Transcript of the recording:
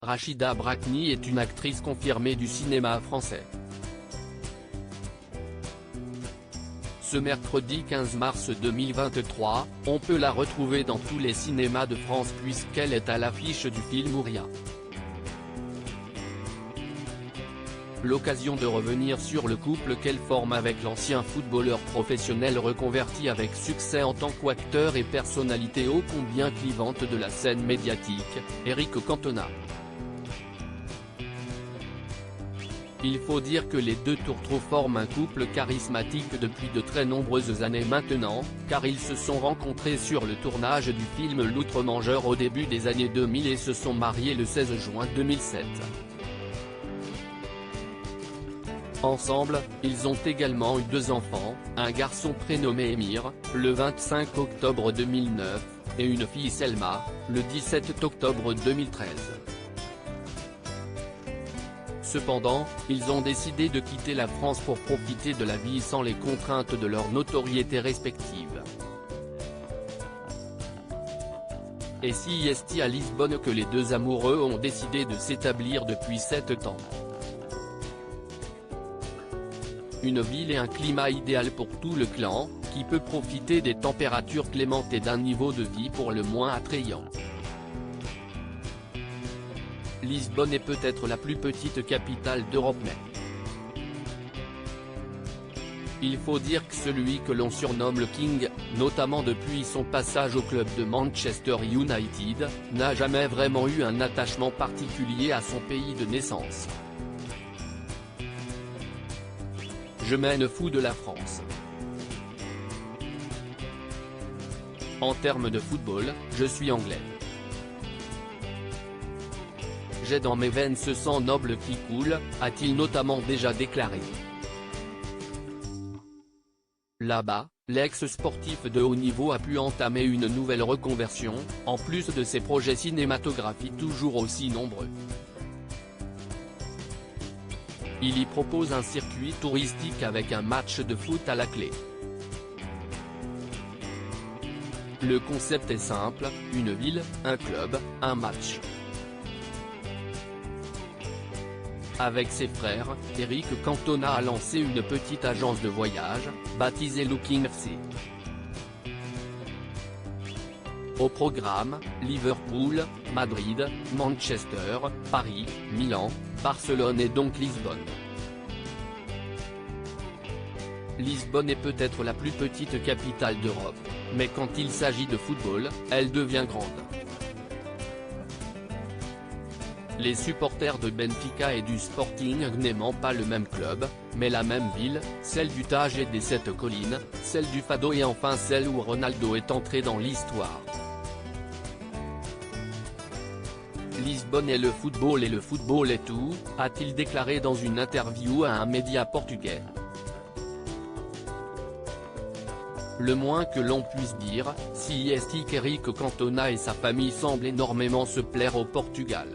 Rachida Brakni est une actrice confirmée du cinéma français. Ce mercredi 15 mars 2023, on peut la retrouver dans tous les cinémas de France puisqu'elle est à l'affiche du film Ouria. L'occasion de revenir sur le couple qu'elle forme avec l'ancien footballeur professionnel reconverti avec succès en tant qu'acteur et personnalité ô combien clivante de la scène médiatique, Éric Cantona. Il faut dire que les deux tourtereaux forment un couple charismatique depuis de très nombreuses années maintenant, car ils se sont rencontrés sur le tournage du film L'Outre-Mangeur au début des années 2000 et se sont mariés le 16 juin 2007. Ensemble, ils ont également eu 2 enfants, un garçon prénommé Émir, le 25 octobre 2009, et une fille Selma, le 17 octobre 2013. Cependant, ils ont décidé de quitter la France pour profiter de la vie sans les contraintes de leur notoriété respective. Et si est à Lisbonne que les deux amoureux ont décidé de s'établir depuis 7 ans. Une ville et un climat idéal pour tout le clan, qui peut profiter des températures clémentes et d'un niveau de vie pour le moins attrayant. Lisbonne est peut-être la plus petite capitale d'Europe mais il faut dire que celui que l'on surnomme le King, notamment depuis son passage au club de Manchester United, n'a jamais vraiment eu un attachement particulier à son pays de naissance. Je mène fou de la France. En termes de football, je suis anglais. J'ai dans mes veines ce sang noble qui coule, a-t-il notamment déjà déclaré. Là-bas, l'ex-sportif de haut niveau a pu entamer une nouvelle reconversion, en plus de ses projets cinématographiques toujours aussi nombreux. Il y propose un circuit touristique avec un match de foot à la clé. Le concept est simple, une ville, un club, un match. Avec ses frères, Éric Cantona a lancé une petite agence de voyage, baptisée Looking FC. Au programme, Liverpool, Madrid, Manchester, Paris, Milan, Barcelone et donc Lisbonne. Lisbonne est peut-être la plus petite capitale d'Europe, mais quand il s'agit de football, elle devient grande. Les supporters de Benfica et du Sporting n'aimant pas le même club, mais la même ville, celle du Tage et des 7 collines, celle du Fado et enfin celle où Ronaldo est entré dans l'histoire. Lisbonne est le football est tout, a-t-il déclaré dans une interview à un média portugais. Le moins que l'on puisse dire, si est qu'Éric Cantona et sa famille semblent énormément se plaire au Portugal.